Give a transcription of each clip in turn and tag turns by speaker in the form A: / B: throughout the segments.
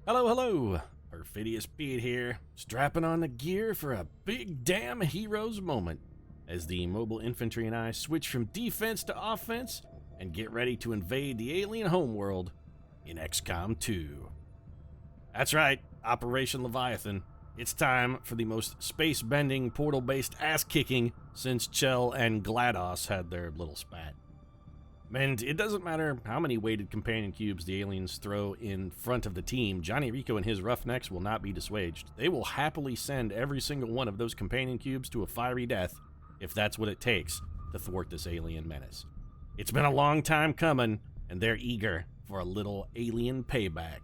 A: Hello, hello! Perfidious Pete here, strapping on the gear for a big damn hero's moment as the mobile infantry and I switch from defense to offense and get ready to invade the alien homeworld in XCOM 2. That's right, Operation Leviathan. It's time for the most space-bending, portal-based ass-kicking since Chell and GLaDOS had their little spat. And it doesn't matter how many weighted companion cubes the aliens throw in front of the team, Johnny Rico and his roughnecks will not be dissuaged. They will happily send every single one of those companion cubes to a fiery death if that's what it takes to thwart this alien menace. It's been a long time coming, and they're eager for a little alien payback.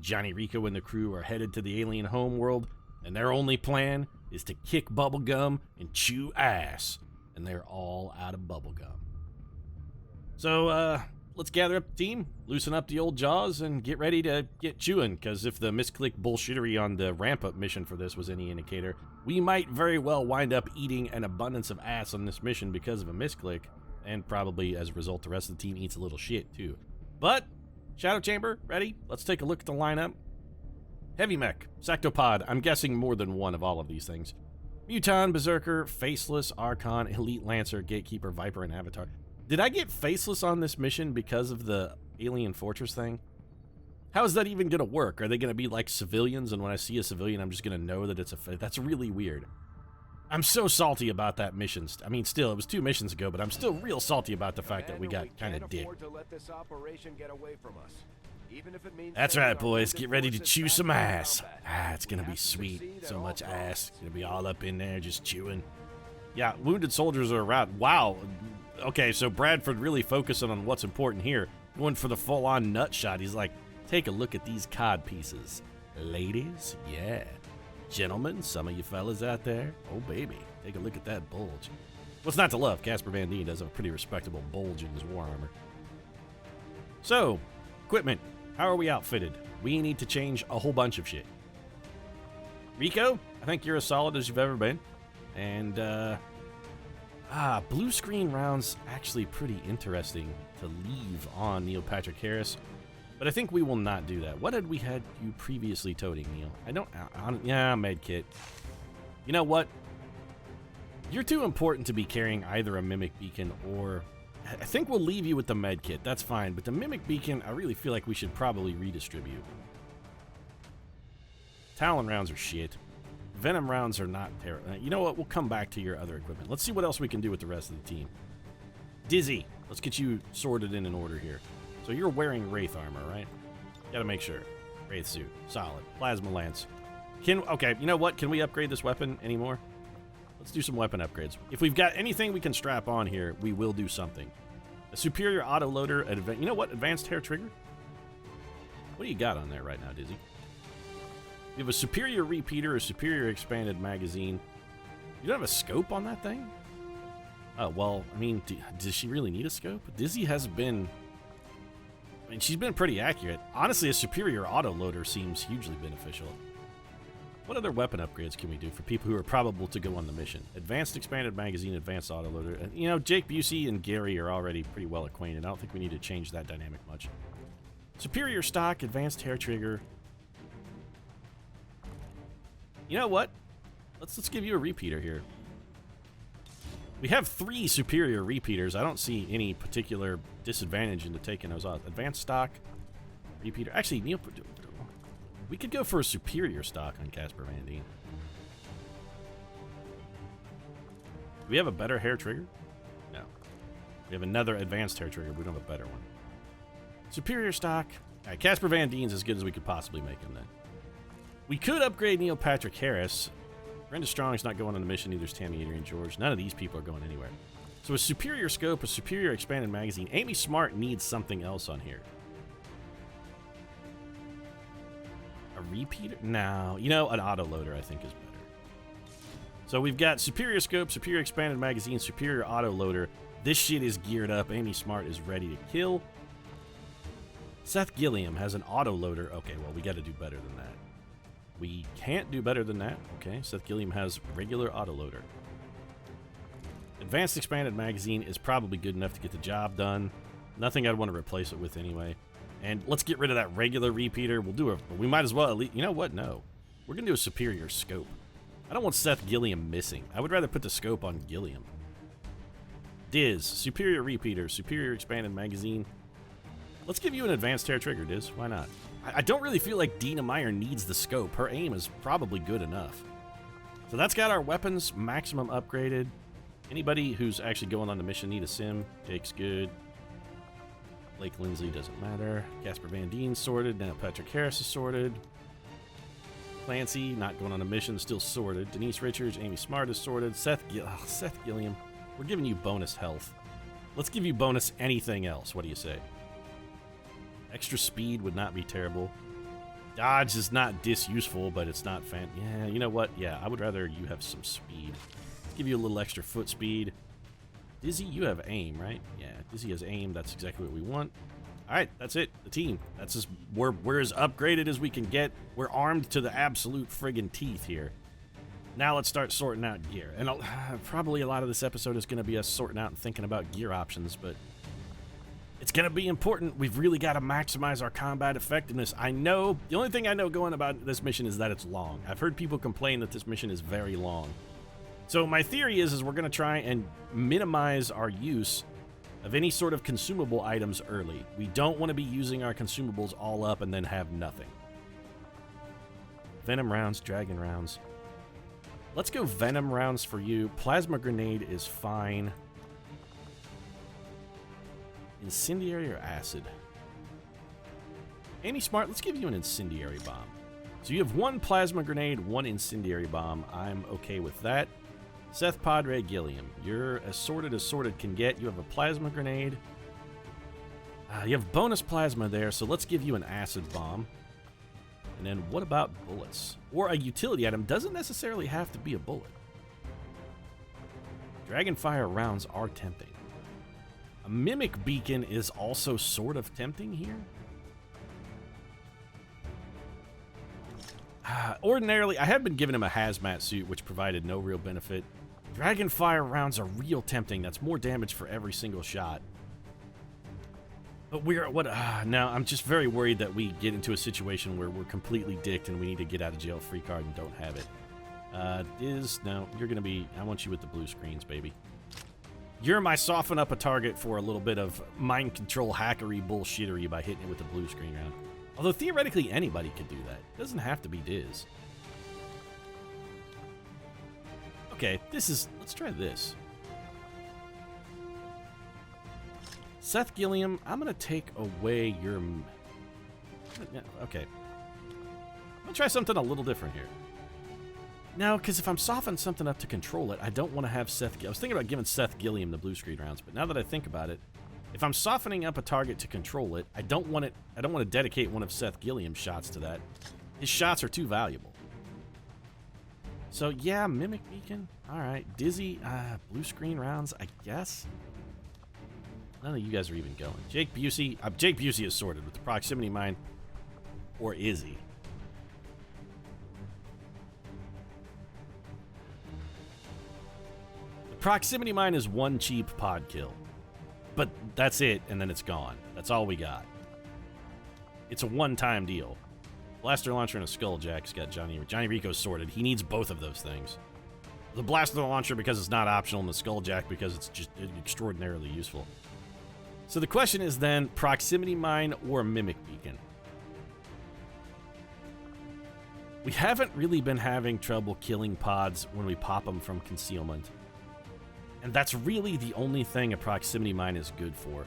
A: Johnny Rico and the crew are headed to the alien homeworld, and their only plan is to kick bubblegum and chew ass. And they're all out of bubblegum. So, let's gather up the team, loosen up the old jaws, and get ready to get chewing, because if the misclick bullshittery on the ramp-up mission for this was any indicator, we might very well wind up eating an abundance of ass on this mission because of a misclick, and probably as a result the rest of the team eats a little shit too. But, Shadow Chamber, ready? Let's take a look at the lineup. Heavy Mech, Sectopod, I'm guessing more than one of all of these things. Muton, Berserker, Faceless, Archon, Elite Lancer, Gatekeeper, Viper, and Avatar. Did I get Faceless on this mission because of the Alien Fortress thing? How is that even going to work? Are they going to be like civilians, and when I see a civilian, I'm just going to know that it's a... That's really weird. I'm so salty about that mission. I mean, still, it was 2 missions ago, but I'm still real salty about the fact that we got kind of dicked. That's right, boys. Get ready to chew some ass. It's going to be sweet. So much ass. It's going to be all up in there just chewing. Yeah, wounded soldiers are around. Wow. Okay, so Bradford really focusing on what's important here. Going for the full-on nut shot. He's like, take a look at these cod pieces. Ladies, yeah. Gentlemen, some of you fellas out there, oh baby, take a look at that bulge. What's not to love? Casper Van Dien does have a pretty respectable bulge in his war armor. So, equipment. How are we outfitted? We need to change a whole bunch of shit. Rico, I think you're as solid as you've ever been. And, blue screen rounds actually pretty interesting to leave on Neil Patrick Harris, but I think we will not do that. What had we had you previously toting, Neil? Yeah, medkit. You know what? You're too important to be carrying either a Mimic Beacon or... I think we'll leave you with the medkit, that's fine, but the Mimic Beacon, I really feel like we should probably redistribute. Talon rounds are shit. Venom rounds are not terrible. You know what? We'll come back to your other equipment. Let's see what else we can do with the rest of the team. Dizzy, let's get you sorted in order here. So you're wearing Wraith armor, right? Gotta make sure. Wraith suit, solid. Plasma lance. Okay, you know what? Can we upgrade this weapon anymore? Let's do some weapon upgrades. If we've got anything we can strap on here, we will do something. A superior autoloader. You know what? Advanced hair trigger. What do you got on there right now, Dizzy? You have a superior repeater, a superior expanded magazine. You don't have a scope on that thing? Oh, well, I mean, does she really need a scope? Dizzy has been... I mean, she's been pretty accurate. Honestly, a superior autoloader seems hugely beneficial. What other weapon upgrades can we do for people who are probable to go on the mission? Advanced expanded magazine, advanced autoloader. And, you know, Jake Busey and Gary are already pretty well acquainted. I don't think we need to change that dynamic much. Superior stock, advanced hair trigger... You know what? Let's give you a repeater here. We have 3 superior repeaters. I don't see any particular disadvantage into taking those off. Advanced stock, repeater. Actually, Neil, we could go for a superior stock on Casper Van Dien. Do we have a better hair trigger? No. We have another advanced hair trigger. We don't have a better one. Superior stock. All right, Casper Van Dien's as good as we could possibly make him then. We could upgrade Neil Patrick Harris. Brenda Strong's not going on the mission, neither is Tammy Adrian George. None of these people are going anywhere. So a superior scope, a superior expanded magazine. Amy Smart needs something else on here. A repeater? No. You know, an autoloader I think is better. So we've got superior scope, superior expanded magazine, superior autoloader. This shit is geared up. Amy Smart is ready to kill. Seth Gilliam has an autoloader. Okay, well, we got to do better than that. We can't do better than that. Okay, Seth Gilliam has regular autoloader. Advanced expanded magazine is probably good enough to get the job done. Nothing I'd want to replace it with anyway. And let's get rid of that regular repeater. We'll do we might as well at least, you know what? No. We're going to do a superior scope. I don't want Seth Gilliam missing. I would rather put the scope on Gilliam. Diz, superior repeater, superior expanded magazine. Let's give you an advanced tear trigger, Diz. Why not? I don't really feel like Dina Meyer needs the scope. Her aim is probably good enough. So that's got our weapons maximum upgraded. Anybody who's actually going on the mission need a sim. Jake's good. Blake Lindsay doesn't matter. Casper Van Dien sorted. Now Patrick Harris is sorted. Clancy, not going on a mission, still sorted. Denise Richards, Amy Smart is sorted. Seth Gilliam, we're giving you bonus health. Let's give you bonus anything else. What do you say? Extra speed would not be terrible. Dodge is not disuseful, but it's not yeah, you know what? Yeah, I would rather you have some speed. Let's give you a little extra foot speed. Dizzy, you have aim, right? Yeah, Dizzy has aim. That's exactly what we want. All right, that's it. The team. That's as we're as upgraded as we can get. We're armed to the absolute friggin' teeth here. Now let's start sorting out gear. And probably a lot of this episode is going to be us sorting out and thinking about gear options, but it's going to be important. We've really got to maximize our combat effectiveness. I know, the only thing I know going about this mission is that it's long. I've heard people complain that this mission is very long. So my theory is we're going to try and minimize our use of any sort of consumable items early. We don't want to be using our consumables all up and then have nothing. Venom rounds, dragon rounds. Let's go venom rounds for you. Plasma grenade is fine. Incendiary or acid? Amy Smart, let's give you an incendiary bomb. So you have one plasma grenade, one incendiary bomb. I'm okay with that. Seth Padre Gilliam, you're as sorted can get. You have a plasma grenade. You have bonus plasma there, so let's give you an acid bomb. And then what about bullets? Or a utility item. Doesn't necessarily have to be a bullet. Dragonfire rounds are tempting. A mimic beacon is also sort of tempting here. Ordinarily, I have been giving him a hazmat suit, which provided no real benefit. Dragonfire rounds are real tempting. That's more damage for every single shot. But now I'm just very worried that we get into a situation where we're completely dicked and we need to get out of jail free card and don't have it. No, you're going to be, I want you with the blue screens, baby. You're my soften up a target for a little bit of mind control hackery bullshittery by hitting it with the blue screen round. Although theoretically anybody could do that. It doesn't have to be Diz. Okay, let's try this. Seth Gilliam, I'm going to take away your... Okay. I'm going to try something a little different here. Now, because if I'm softening something up to control it, I don't want to have Seth... I was thinking about giving Seth Gilliam the blue screen rounds, but now that I think about it, if I'm softening up a target to control it, I don't want to dedicate one of Seth Gilliam's shots to that. His shots are too valuable. So, yeah, Mimic Beacon. All right. Dizzy, blue screen rounds, I guess. None of you guys are even going. Jake Busey. Jake Busey is sorted with the proximity mine. Or is he? The proximity mine is one cheap pod kill. But that's it, and then it's gone. That's all we got. It's a one-time deal. Blaster launcher and a skulljack's got Johnny Rico's sorted. He needs both of those things. The blaster launcher because it's not optional, and the skulljack because it's just extraordinarily useful. So the question is then, proximity mine or mimic beacon? We haven't really been having trouble killing pods when we pop them from concealment. And that's really the only thing a proximity mine is good for.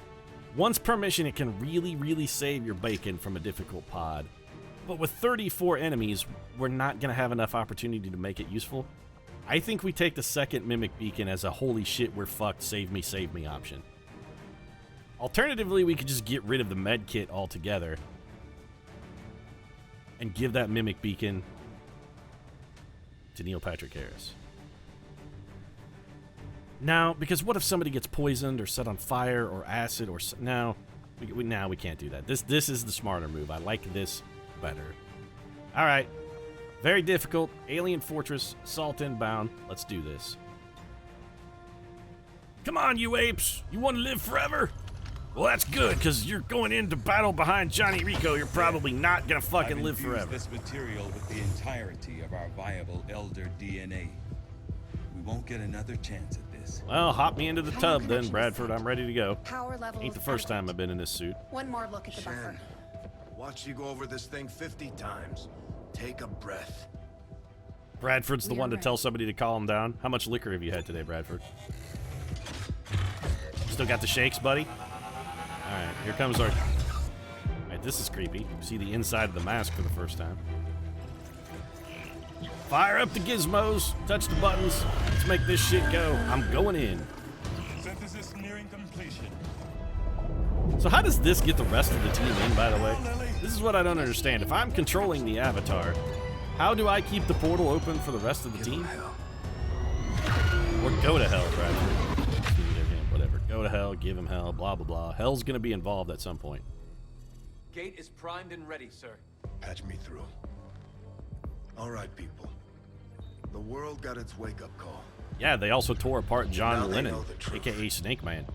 A: Once per mission, it can really, really save your bacon from a difficult pod. But with 34 enemies, we're not going to have enough opportunity to make it useful. I think we take the second Mimic Beacon as a holy shit, we're fucked, save me option. Alternatively, we could just get rid of the med kit altogether and give that Mimic Beacon to Neil Patrick Harris. Now, because what if somebody gets poisoned or set on fire or acid or... No, we can't do that. This is the smarter move. I like this better. All right. Very difficult. Alien Fortress, Assault Inbound. Let's do this. Come on, you apes. You want to live forever? Well, that's good, because you're going into battle behind Johnny Rico. You're probably not gonna fucking live forever.
B: This material with the entirety of our viable elder DNA. We won't get another chance at this.
A: Well, hop me into the tub then, Bradford. I'm ready to go.
C: Power levels
A: Ain't the first time I've been in this suit.
C: One more look at the buffer.
D: Watch you go over this thing 50 times. Take a breath.
A: Bradford's the one to tell somebody to calm down. How much liquor have you had today, Bradford? Still got the shakes, buddy? Alright, here comes our... Alright, this is creepy. You see the inside of the mask for the first time. Fire up the gizmos, touch the buttons. Let's make this shit go. I'm going in.
B: Synthesis nearing completion.
A: So how does this get the rest of the team in, by the way? This is what I don't understand. If I'm controlling the avatar, how do I keep the portal open for the rest of the team? Or go to hell, Bradford. Whatever. Go to hell, give him hell, blah, blah, blah. Hell's gonna be involved at some point.
E: Gate is primed and ready, sir.
D: Patch me through. All right, people. The world got its wake-up call.
A: Yeah, they also tore apart
D: Now
A: John
D: they
A: Lennon,
D: know the truth.
A: aka Snake Man.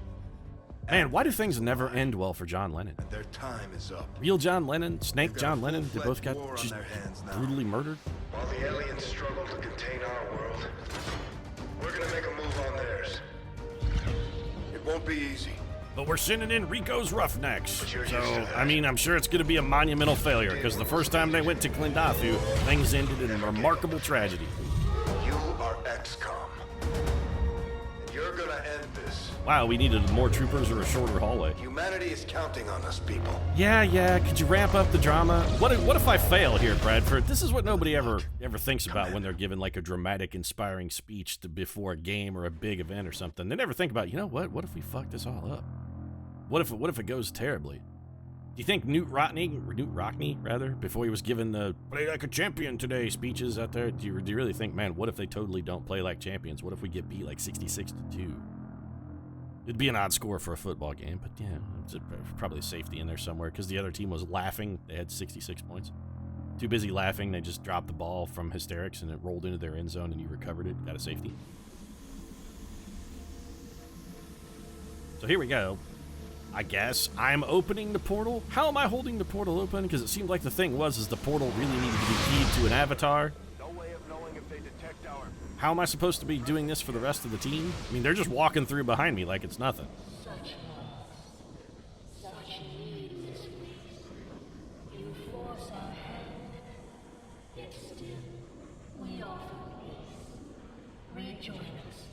A: Man, why do things never end well for John Lennon?
D: And their time is up.
A: Real John Lennon, Snake
D: They've got
A: John
D: a
A: Lennon, they both
D: full-fledged war
A: got
D: on
A: just
D: their hands now.
A: brutally murdered.
D: While the aliens struggle to contain our world, we're gonna make a move on theirs. It won't be easy.
A: But we're sending in Rico's Roughnecks.
D: But you're
A: So,
D: used to that.
A: I mean, I'm sure it's going to be a monumental failure, because the first time they went to Klindathu, things ended in a remarkable tragedy.
D: You are XCOM. And you're gonna end this.
A: Wow, we needed more troopers or a shorter hallway.
D: Humanity is counting on us, people.
A: Yeah, could you ramp up the drama? What if I fail here, Bradford? This is what nobody ever thinks about when they're given like a dramatic, inspiring speech before a game or a big event or something. They never think about, you know what if we fuck this all up? What if it goes terribly? Do you think Newt Rockney, before he was given the "play like a champion today" speeches out there, do you really think, man, what if they totally don't play like champions? What if we get beat like 66-2? It'd be an odd score for a football game, but yeah, it's probably a safety in there somewhere, because the other team was laughing. They had 66 points. Too busy laughing, they just dropped the ball from hysterics and it rolled into their end zone and you recovered it, got a safety. So here we go. I guess I'm opening the portal. How am I holding the portal open? Because it seemed like the thing was the portal really needed to be keyed to an avatar.
D: No way of knowing if they detect our...
A: How am I supposed to be doing this for the rest of the team? I mean, they're just walking through behind me like it's nothing.
F: Such loss, such needless waste. You force our hand, yet still we offer peace. Rejoin us,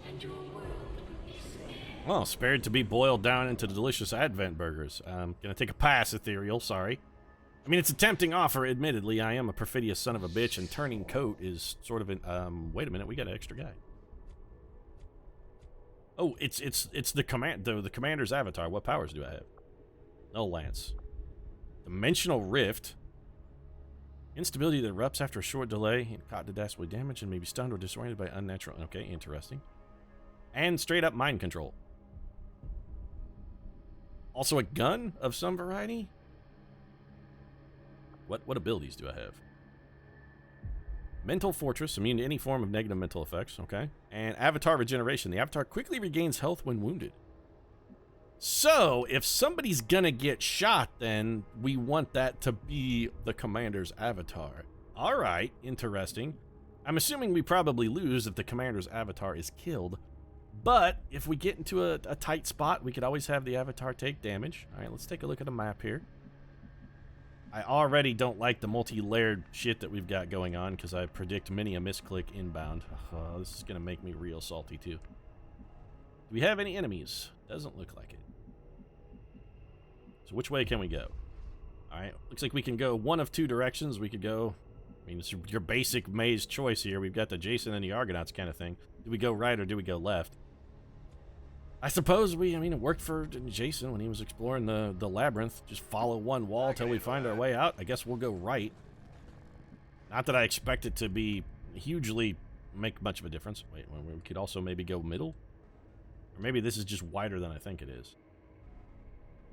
F: and your world will be spared.
A: Well, spared to be boiled down into delicious Advent burgers. I'm gonna take a pass, Ethereal, sorry. I mean, it's a tempting offer, admittedly. I am a perfidious son of a bitch, and turning coat is sort of an, wait a minute, we got an extra guy. Oh, it's the commander's avatar. What powers do I have? No Lance. Dimensional Rift. Instability that erupts after a short delay, caught to dastardly damage, and may be stunned or disoriented by unnatural... Okay, interesting. And straight up mind control. Also a gun of some variety? What abilities do I have? Mental Fortress, immune to any form of negative mental effects, okay. And Avatar Regeneration. The Avatar quickly regains health when wounded. So, if somebody's gonna get shot, then we want that to be the commander's avatar. Alright, interesting. I'm assuming we probably lose if the commander's avatar is killed. But, if we get into a tight spot, we could always have the avatar take damage. Alright, let's take a look at the map here. I already don't like the multi-layered shit that we've got going on, because I predict many a misclick inbound. Oh, this is going to make me real salty, too. Do we have any enemies? Doesn't look like it. So which way can we go? Alright, looks like we can go one of two directions. We could go... I mean, it's your basic maze choice here. We've got the Jason and the Argonauts kind of thing. Do we go right or do we go left? I suppose it worked for Jason when he was exploring the labyrinth. Just follow one wall till we find our way out. I guess we'll go right. Not that I expect it to be hugely make much of a difference. Wait, we could also maybe go middle? Or maybe this is just wider than I think it is.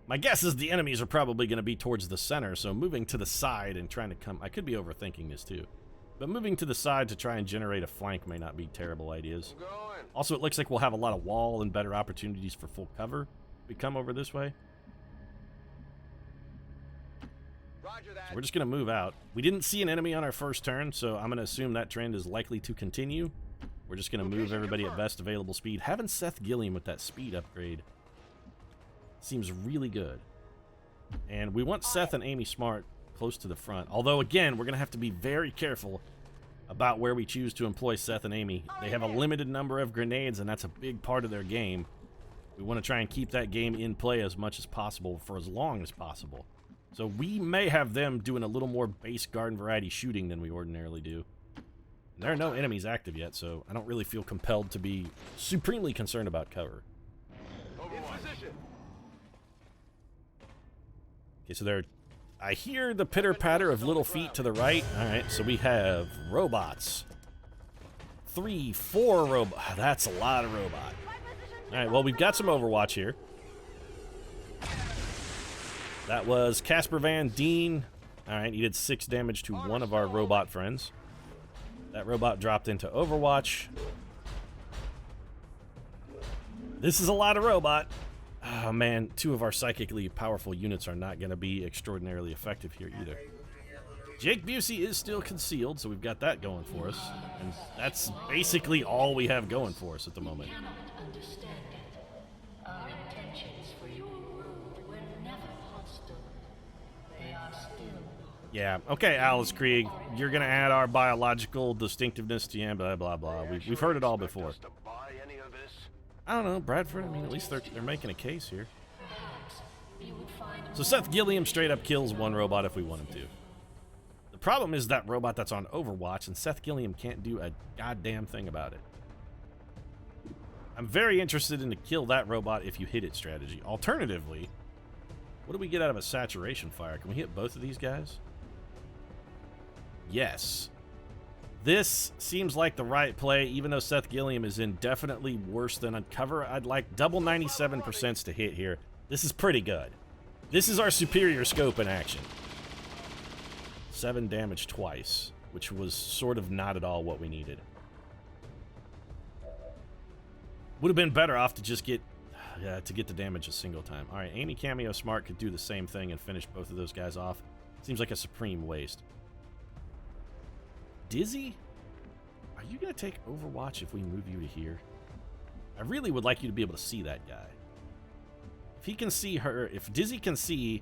A: My guess is the enemies are probably going to be towards the center, so moving to the side and trying to come... I could be overthinking this too. But moving to the side to try and generate a flank may not be terrible ideas. Also, it looks like we'll have a lot of wall and better opportunities for full cover. We come over this way.
E: Roger that.
A: So we're just going to move out. We didn't see an enemy on our first turn, so I'm going to assume that trend is likely to continue. We're just going to move everybody at best available speed. Having Seth Gilliam with that speed upgrade seems really good. And we want Seth and Amy Smart close to the front. Although, again, we're going to have to be very careful about where we choose to employ Seth and Amy. They have a limited number of grenades, and that's a big part of their game. We want to try and keep that game in play as much as possible for as long as possible. So we may have them doing a little more base garden variety shooting than we ordinarily do. And there are no enemies active yet, so I don't really feel compelled to be supremely concerned about cover.
E: In position.
A: Okay, so there, I hear the pitter-patter of little feet to the right. All right, so we have robots. 3, 4 robots. That's a lot of robot. All right, well, we've got some Overwatch here. That was Casper Van Dien. All right, he did 6 damage to one of our robot friends. That robot dropped into Overwatch. This is a lot of robot. Oh, man, 2 of our psychically powerful units are not going to be extraordinarily effective here either. Jake Busey is still concealed, so we've got that going for us. And that's basically all we have going for us at the moment.
F: Cannot understand it. Our intentions for your world were never hostile. They are still.
A: Yeah, okay, Alice Krieg, you're going to add our biological distinctiveness to you, blah, blah, blah. We've heard it all before. I don't know, Bradford, I mean, at least they're making a case here.
F: Perhaps you would find.
A: So Seth Gilliam straight up kills one robot if we want him to. The problem is that robot that's on Overwatch, and Seth Gilliam can't do a goddamn thing about it. I'm very interested in to kill that robot if you hit it strategy. Alternatively, what do we get out of a saturation fire? Can we hit both of these guys? Yes. This seems like the right play, even though Seth Gilliam is in definitely worse than Uncover. I'd like double 97% to hit here. This is pretty good. This is our superior scope in action. 7 damage twice, which was sort of not at all what we needed. Would have been better off to just get the damage a single time. All right, Amy Cameo Smart could do the same thing and finish both of those guys off. Seems like a supreme waste. Dizzy, are you going to take Overwatch if we move you to here? I really would like you to be able to see that guy. If he can see her, if Dizzy can see,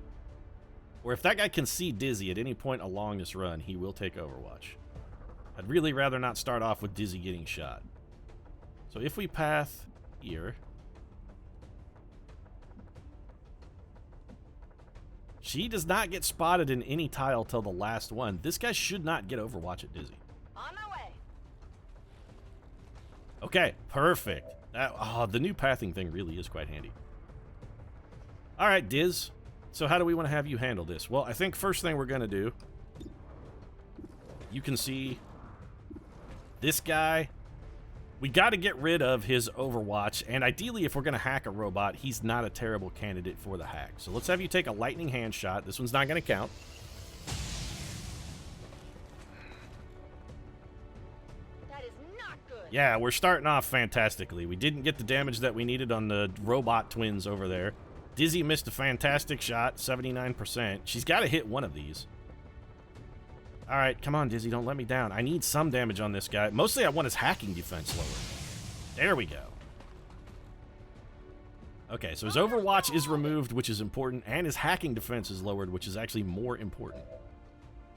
A: or if that guy can see Dizzy at any point along this run, he will take Overwatch. I'd really rather not start off with Dizzy getting shot. So if we path here, she does not get spotted in any tile till the last one. This guy should not get Overwatch at Dizzy.
C: On my way.
A: Okay, perfect. The new pathing thing really is quite handy. All right, Diz. So how do we want to have you handle this? Well, I think first thing we're going to do, you can see this guy. We got to get rid of his Overwatch, and ideally, if we're going to hack a robot, he's not a terrible candidate for the hack. So let's have you take a lightning hand shot. This one's not going to count.
C: That is not good.
A: Yeah, we're starting off fantastically. We didn't get the damage that we needed on the robot twins over there. Dizzy missed a fantastic shot, 79%. She's got to hit one of these. All right, come on, Dizzy, don't let me down. I need some damage on this guy. Mostly I want his hacking defense lowered. There we go. Okay, so his Overwatch is removed, which is important, and his hacking defense is lowered, which is actually more important.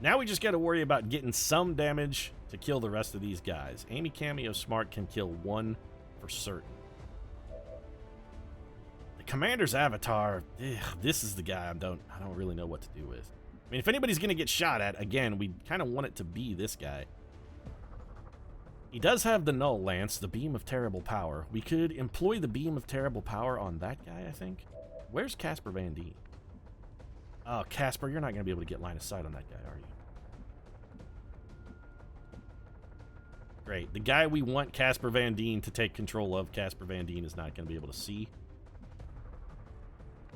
A: Now we just got to worry about getting some damage to kill the rest of these guys. Amy Cameo Smart can kill one for certain. The Commander's avatar, this is the guy I don't really know what to do with. I mean, if anybody's going to get shot at, again, we kind of want it to be this guy. He does have the Null Lance, the Beam of Terrible Power. We could employ the Beam of Terrible Power on that guy, I think. Where's Casper Van Dien? Oh, Casper, you're not going to be able to get line of sight on that guy, are you? Great. The guy we want Casper Van Dien to take control of, Casper Van Dien is not going to be able to see.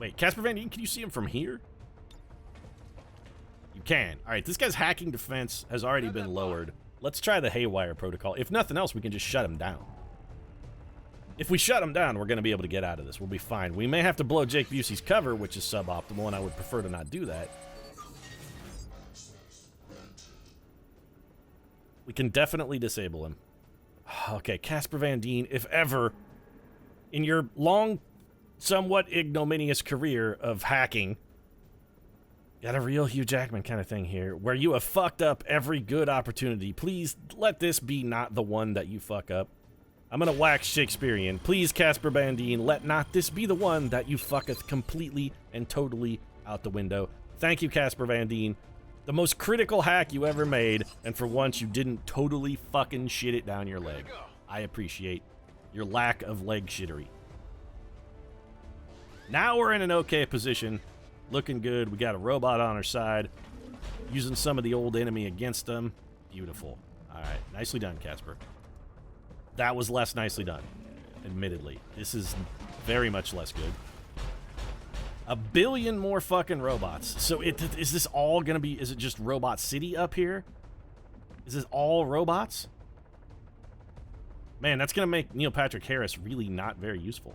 A: Wait, Casper Van Dien, can you see him from here? You can. All right, this guy's hacking defense has already been lowered. Let's try the Haywire protocol. If nothing else, we can just shut him down. If we shut him down, we're going to be able to get out of this. We'll be fine. We may have to blow Jake Busey's cover, which is suboptimal, and I would prefer to not do that. We can definitely disable him. Okay, Casper Van Dien, if ever, in your long, somewhat ignominious career of hacking, got a real Hugh Jackman kind of thing here, where you have fucked up every good opportunity. Please let this be not the one that you fuck up. I'm gonna wax Shakespearean. Please, Casper Van Dien, let not this be the one that you fucketh completely and totally out the window. Thank you, Casper Van Dien. The most critical hack you ever made, and for once you didn't totally fucking shit it down your leg. I appreciate your lack of leg shittery. Now we're in an okay position. Looking good. We got a robot on our side. Using some of the old enemy against them. Beautiful. Alright, nicely done, Casper. That was less nicely done, admittedly. This is very much less good. A billion more fucking robots. So is this all gonna be, is it just Robot City up here? Is this all robots? Man, that's gonna make Neil Patrick Harris really not very useful.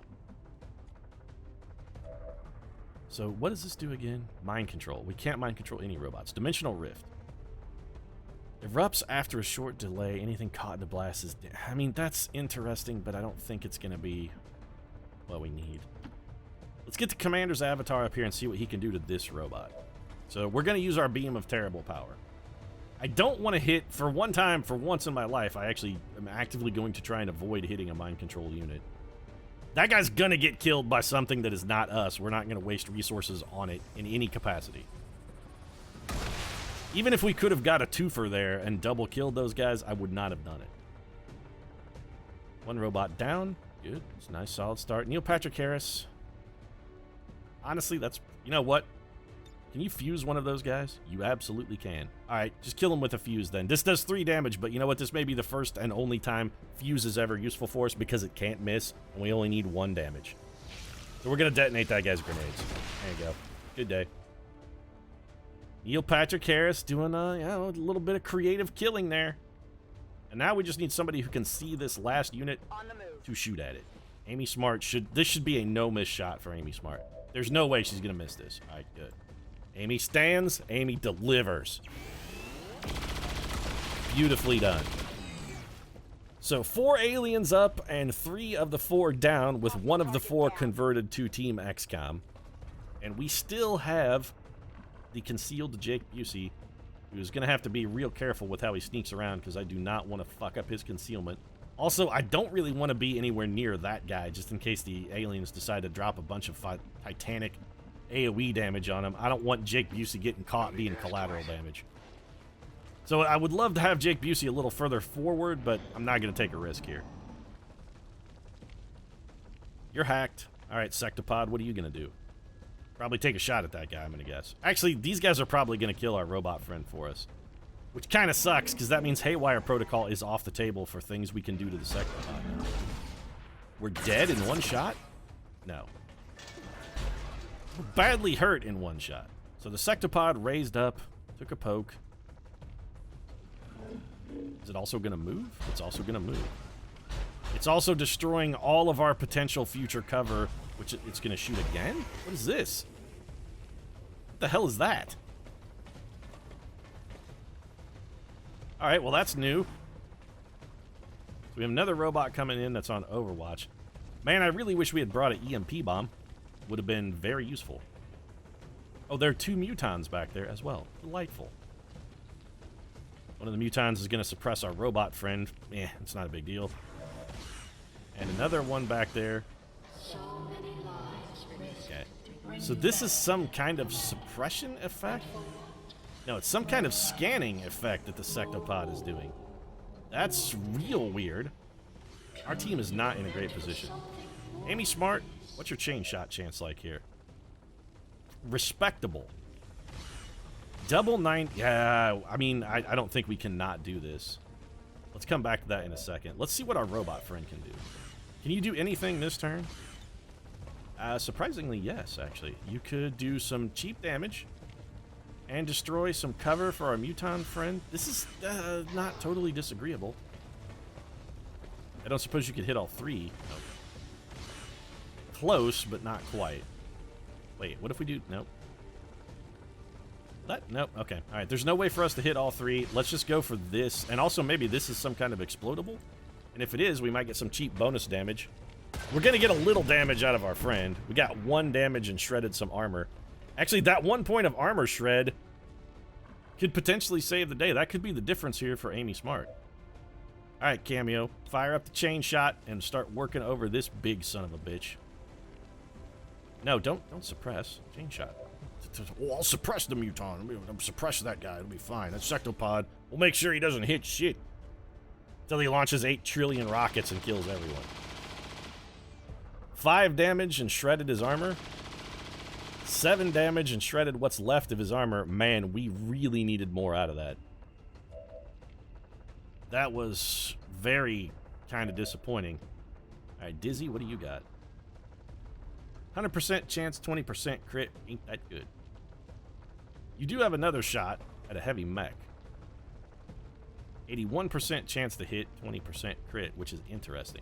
A: So what does this do again? Mind control. We can't mind control any robots. Dimensional Rift. Erupts after a short delay. Anything caught in the blast is... I mean, that's interesting, but I don't think it's going to be what we need. Let's get the Commander's avatar up here and see what he can do to this robot. So we're going to use our Beam of Terrible Power. I don't want to hit... For one time, for once in my life, I actually am actively going to try and avoid hitting a mind control unit. That guy's going to get killed by something that is not us. We're not going to waste resources on it in any capacity. Even if we could have got a twofer there and double killed those guys, I would not have done it. One robot down. Good. It's a nice, solid start. Neil Patrick Harris. Honestly, that's... You know what? Can you fuse one of those guys? You absolutely can. Alright, just kill him with a fuse then. This does 3 damage, but you know what? This may be the first and only time fuse is ever useful for us because it can't miss, and we only need 1 damage. So we're going to detonate that guy's grenades. There you go. Good day. Neil Patrick Harris doing a little bit of creative killing there. And now we just need somebody who can see this last unit to shoot at it. Amy Smart this should be a no-miss shot for Amy Smart. There's no way she's going to miss this. All right, good. Amy stands, Amy delivers. Beautifully done. So 4 aliens up and 3 of the 4 down, with 1 of the 4 converted to Team XCOM. And we still have the concealed Jake Busey, who's going to have to be real careful with how he sneaks around because I do not want to fuck up his concealment. Also, I don't really want to be anywhere near that guy just in case the aliens decide to drop a bunch of Titanic AoE damage on him. I don't want Jake Busey getting caught being collateral damage. So I would love to have Jake Busey a little further forward, but I'm not going to take a risk here. You're hacked. All right, Sectopod, what are you going to do? Probably take a shot at that guy, I'm going to guess. Actually, these guys are probably going to kill our robot friend for us. Which kind of sucks, because that means Haywire Protocol is off the table for things we can do to the Sectopod now. We're dead in 1 shot? No. We're badly hurt in 1 shot. So the Sectopod raised up, took a poke. Is it also going to move? It's also going to move. It's also destroying all of our potential future cover, which it's going to shoot again? What is this? What the hell is that? Alright, well that's new. So we have another robot coming in that's on Overwatch. Man, I really wish we had brought an EMP bomb. Would have been very useful. Oh, there are 2 mutons back there as well. Delightful. One of the mutons is going to suppress our robot friend. Eh, it's not a big deal. And another one back there. Okay. So this is some kind of suppression effect? No, it's some kind of scanning effect that the Sectopod is doing. That's real weird. Our team is not in a great position. Amy Smart, what's your chain shot chance like here? Respectable. Double 9. Yeah, I mean, I don't think we can not do this. Let's come back to that in a second. Let's see what our robot friend can do. Can you do anything this turn? Surprisingly, yes, actually. You could do some cheap damage and destroy some cover for our muton friend. This is not totally disagreeable. I don't suppose you could hit all 3. No. close, but not quite. Wait, what if we do... Nope. What? Nope. Okay. All right. There's no way for us to hit all three. Let's just go for this. And also, maybe this is some kind of explodable. And if it is, we might get some cheap bonus damage. We're going to get a little damage out of our friend. We got 1 damage and shredded some armor. Actually, that 1 point of armor shred could potentially save the day. That could be the difference here for Amy Smart. All right, Cameo. Fire up the chain shot and start working over this big son of a bitch. No, don't suppress. Chain shot. Well, I'll suppress the muton. I'll suppress that guy. It'll be fine. That sectopod. We'll make sure he doesn't hit shit. Until he launches 8 trillion rockets and kills everyone. 5 damage and shredded his armor. 7 damage and shredded what's left of his armor. Man, we really needed more out of that. That was very kind of disappointing. All right, Dizzy, what do you got? 100% chance, 20% crit. Ain't that good. You do have another shot at a heavy mech. 81% chance to hit, 20% crit, which is interesting.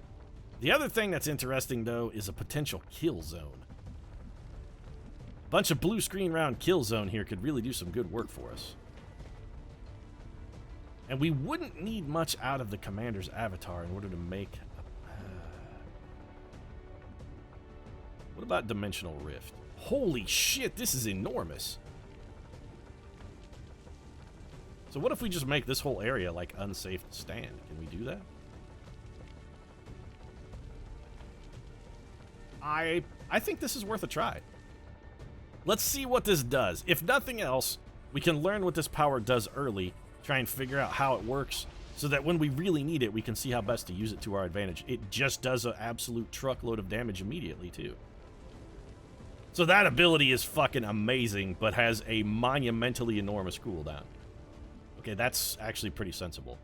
A: The other thing that's interesting, though, is a potential kill zone. A bunch of blue screen round kill zone here could really do some good work for us. And we wouldn't need much out of the commander's avatar in order to make... What about Dimensional Rift? Holy shit, this is enormous. So what if we just make this whole area, like, unsafe to stand? Can we do that? I think this is worth a try. Let's see what this does. If nothing else, we can learn what this power does early, try and figure out how it works, so that when we really need it, we can see how best to use it to our advantage. It just does an absolute truckload of damage immediately, too. So that ability is fucking amazing, but has a monumentally enormous cooldown. Okay, that's actually pretty sensible.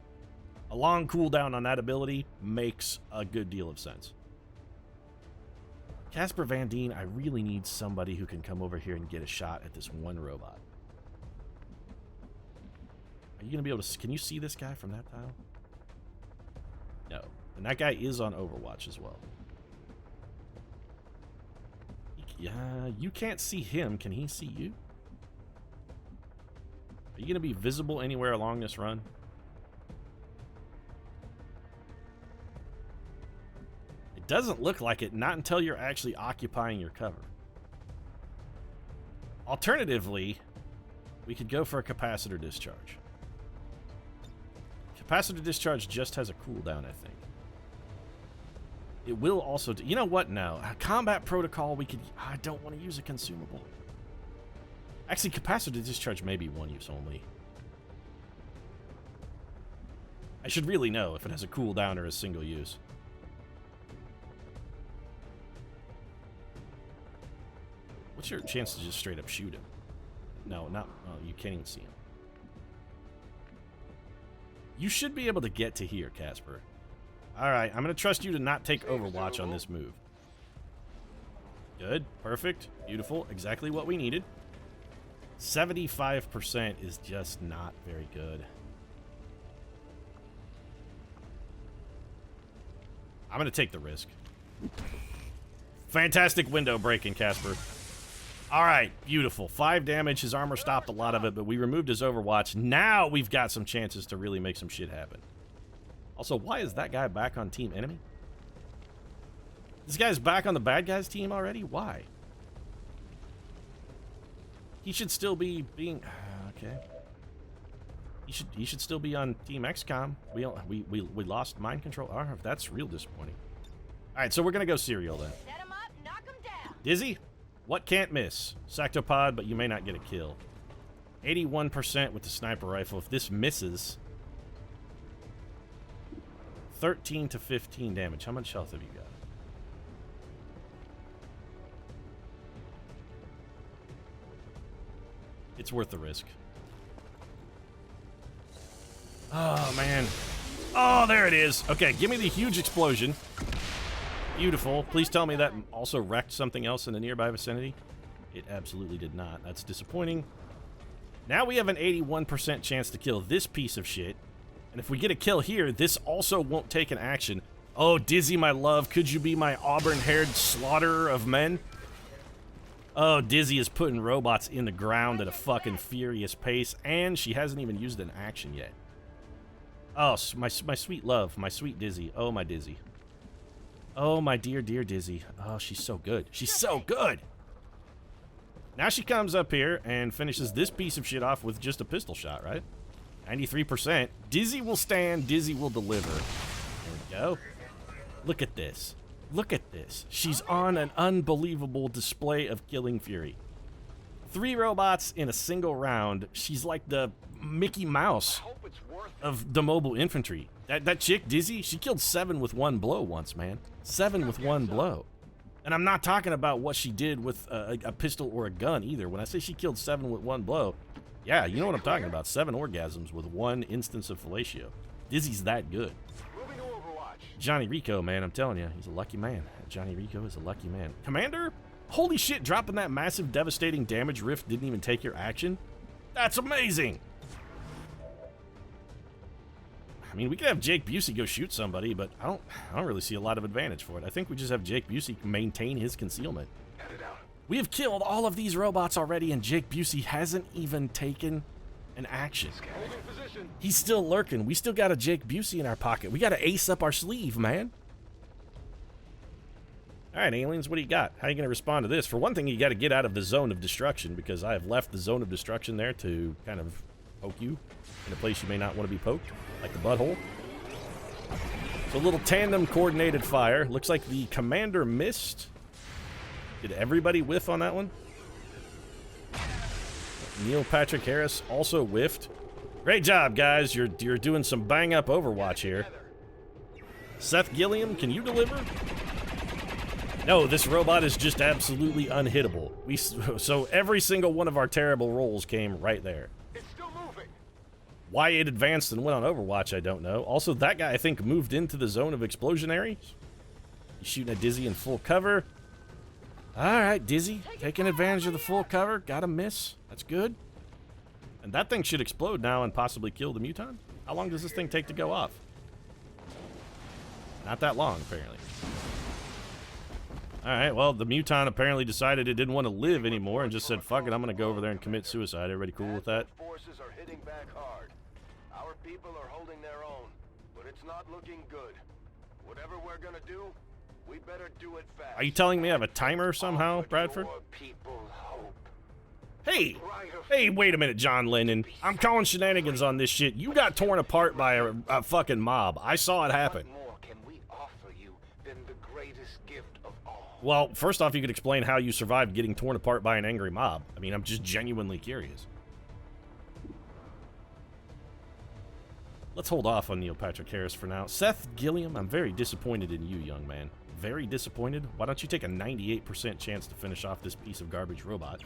A: A long cooldown on that ability makes a good deal of sense. Casper Van Dien, I really need somebody who can come over here and get a shot at this one robot. Are you going to be able to... Can you see this guy from that tile? No. And that guy is on Overwatch as well. Yeah, you can't see him. Can he see you? Are you going to be visible anywhere along this run? It doesn't look like it, not until you're actually occupying your cover. Alternatively, we could go for a capacitor discharge. Capacitor discharge just has a cooldown, I think. It will also... You know what? No. Combat protocol, we could... I don't want to use a consumable. Actually, capacitor discharge may be one use only. I should really know if it has a cooldown or a single use. What's your chance to just straight up shoot him? No, not... Oh, you can't even see him. You should be able to get to here, Casper. Alright, I'm going to trust you to not take Overwatch on this move. Good. Perfect. Beautiful. Exactly what we needed. 75% is just not very good. I'm going to take the risk. Fantastic window breaking, Casper. Alright, beautiful. 5 damage. His armor stopped a lot of it, but we removed his Overwatch. Now we've got some chances to really make some shit happen. Also, why is that guy back on Team Enemy? This guy's back on the bad guys team already? Why? He should still be being... Okay. He should still be on Team XCOM. We lost mind control. Oh, that's real disappointing. Alright, so we're gonna go serial then.
C: Set him up, knock him down.
A: Dizzy? What can't miss? Sectopod, but you may not get a kill. 81% with the sniper rifle. If this misses... 13 to 15 damage. How much health have you got? It's worth the risk. Oh, man. Oh, there it is. Okay, give me the huge explosion. Beautiful. Please tell me that also wrecked something else in the nearby vicinity. It absolutely did not. That's disappointing. Now we have an 81% chance to kill this piece of shit. And if we get a kill here, this also won't take an action. Oh, Dizzy, my love, could you be my auburn-haired slaughterer of men? Oh, Dizzy is putting robots in the ground at a fucking furious pace, and she hasn't even used an action yet. Oh, my sweet love, my sweet Dizzy. Oh, my Dizzy. Oh, my dear, dear Dizzy. Oh, she's so good. She's so good! Now she comes up here and finishes this piece of shit off with just a pistol shot, right? 93%. Dizzy will stand, Dizzy will deliver. There we go. Look at this. Look at this. She's on an unbelievable display of killing fury. 3 robots in a single round. She's like the Mickey Mouse of the mobile infantry. That chick, Dizzy, she killed 7 with 1 blow once, man. 7 with 1 blow. And I'm not talking about what she did with a pistol or a gun either. When I say she killed 7 with 1 blow, yeah, you know what I'm talking about. 7 orgasms with 1 instance of fellatio. Dizzy's that good. Johnny Rico, man, I'm telling you, he's a lucky man. Johnny Rico is a lucky man. Commander? Holy shit, dropping that massive devastating damage rift didn't even take your action? That's amazing! I mean, we could have Jake Busey go shoot somebody, but I don't really see a lot of advantage for it. I think we just have Jake Busey maintain his concealment. We have killed all of these robots already, and Jake Busey hasn't even taken an action. He's still lurking. We still got a Jake Busey in our pocket. We got to ace up our sleeve, man. All right, aliens, what do you got? How are you going to respond to this? For one thing, you got to get out of the zone of destruction, because I have left the zone of destruction there to kind of poke you in a place you may not want to be poked, like the butthole. So a little tandem coordinated fire. Looks like the commander missed. Did everybody whiff on that one? Neil Patrick Harris also whiffed. Great job, guys. You're doing some bang-up Overwatch here. Seth Gilliam, can you deliver? No, this robot is just absolutely unhittable. So every single one of our terrible rolls came right there.
E: It's still moving.
A: Why it advanced and went on Overwatch, I don't know. Also, that guy, I think, moved into the zone of explosionary. He's shooting at Dizzy in full cover. All right, Dizzy, taking advantage of the full cover. Got a miss. That's good. And that thing should explode now and possibly kill the Muton. How long does this thing take to go off? Not that long, apparently. All right, well, the Muton apparently decided it didn't want to live anymore and just said, fuck it, I'm going to go over there and commit suicide. Everybody cool with that?
E: Forces are hitting back hard. Our people are holding their own, but it's not looking good. Whatever we're going to do, we better do it fast.
A: Are you telling me I have a timer somehow, Bradford? Hey, wait a minute, John Lennon. I'm calling shenanigans on this shit. You got torn apart by a fucking mob. I saw it happen.
E: What more can we offer you than the greatest gift of all?
A: Well, first off, you could explain how you survived getting torn apart by an angry mob. I mean, I'm just genuinely curious. Let's hold off on Neil Patrick Harris for now. Seth Gilliam, I'm very disappointed in you, young man. Very disappointed. Why don't you take a 98% chance to finish off this piece of garbage robot?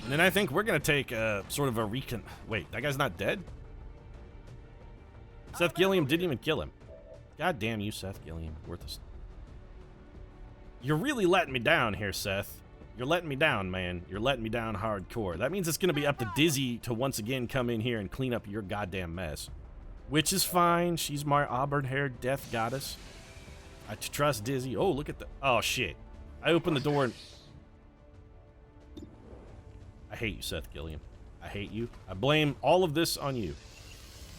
A: And then I think we're going to take sort of a recon... Wait, that guy's not dead? Seth Gilliam didn't even kill him. God damn you, Seth Gilliam. Worthless. You're really letting me down here, Seth. You're letting me down, man. You're letting me down hardcore. That means it's going to be up to Dizzy to once again come in here and clean up your goddamn mess. Which is fine. She's my auburn-haired death goddess. I trust Dizzy. Oh, look at the... Oh, shit. I opened the door and... I hate you, Seth Gilliam. I hate you. I blame all of this on you.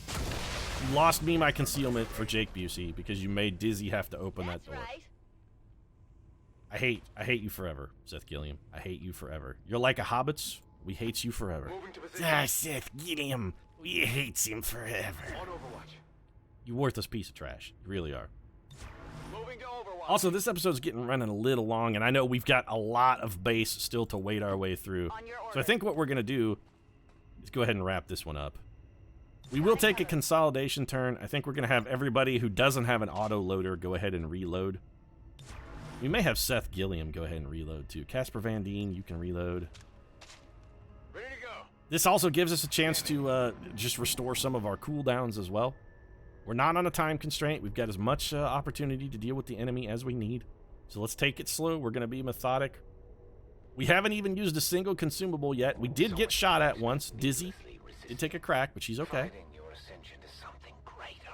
A: You lost me my concealment for Jake Busey because you made Dizzy have to open that door.
C: Right.
A: I hate you forever, Seth Gilliam. I hate you forever. You're like a hobbits. We hate you forever. Seth Gilliam. We hates him forever.
E: On Overwatch.
A: You worthless piece of trash. You really are.
E: Moving to Overwatch.
A: Also, this episode's getting running a little long, and I know we've got a lot of base still to wade our way through.
C: On your
A: So I
C: order.
A: think what we're going to do is go ahead and wrap this one up. We will take a consolidation turn. I think we're going to have everybody who doesn't have an auto loader go ahead and reload. We may have Seth Gilliam go ahead and reload too. Casper Van Dien, you can reload.
E: Ready to go.
A: This also gives us a chance to just restore some of our cooldowns as well. We're not on a time constraint. We've got as much opportunity to deal with the enemy as we need. So let's take it slow. We're going to be methodic. We haven't even used a single consumable yet. We did get shot at once. Dizzy did take a crack, but she's okay.
E: Your ascension to something greater.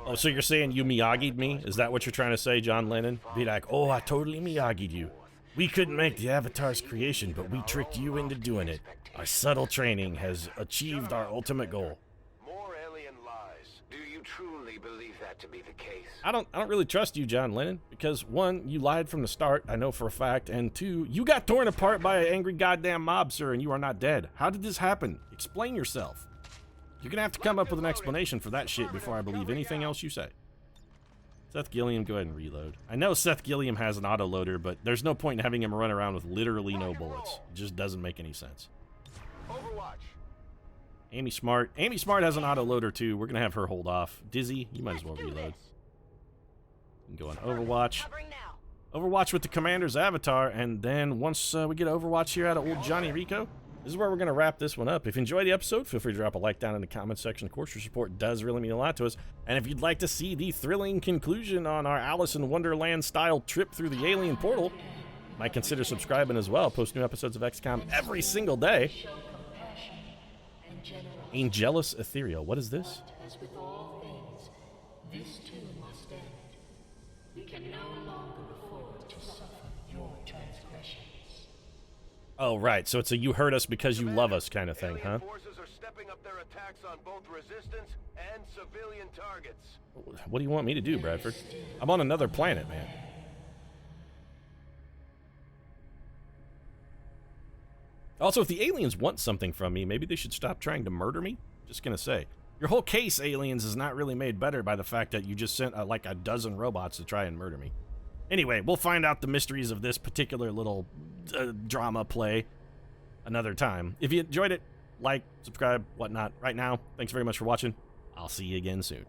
A: Oh, so you're saying you Miyagi'd me? Is that what you're trying to say, John Lennon? Be like, oh, I totally Miyagi'd you. We couldn't make the Avatar's creation, but we tricked you into doing it. Our subtle training has achieved our ultimate goal.
E: More alien lies.
G: Do you truly believe that to be the case?
A: I don't really trust you, John Lennon, because one, you lied from the start, I know for a fact, and two, you got torn apart by an angry goddamn mob, sir, and you are not dead. How did this happen? Explain yourself. You're gonna have to come up with an explanation for that shit before I believe anything else you say. Seth Gilliam, go ahead and reload. I know Seth Gilliam has an autoloader, but there's no point in having him run around with literally no bullets. It just doesn't make any sense.
E: Overwatch.
A: Amy Smart. Amy Smart has an autoloader too. We're gonna have her hold off. Dizzy, you might as well reload. You can go on Overwatch.
C: Covering now.
A: Overwatch with the Commander's avatar, and then once we get Overwatch here out of old Johnny Rico, this is where we're going to wrap this one up. If you enjoyed the episode, feel free to drop a like down in the comments section. Of course, your support does really mean a lot to us. And if you'd like to see the thrilling conclusion on our Alice in Wonderland-style trip through the alien portal, might consider subscribing as well. Post new episodes of XCOM every single day.
F: Show compassion and generosity.
A: Angelus Ethereal. What is this?
F: As with all things, this too must end. We can no longer afford to suffer your transgressions.
A: Oh, right. So it's a you hurt us because you love us kind of thing, huh?
E: Alien forces are stepping up their attacks on both resistance and civilian targets.
A: What do you want me to do, Bradford? I'm on another planet, man. Also, if the aliens want something from me, maybe they should stop trying to murder me. Just gonna say. Your whole case, aliens, is not really made better by the fact that you just sent like a dozen robots to try and murder me. Anyway, we'll find out the mysteries of this particular little drama play another time. If you enjoyed it, like, subscribe, whatnot. Right now, thanks very much for watching. I'll see you again soon.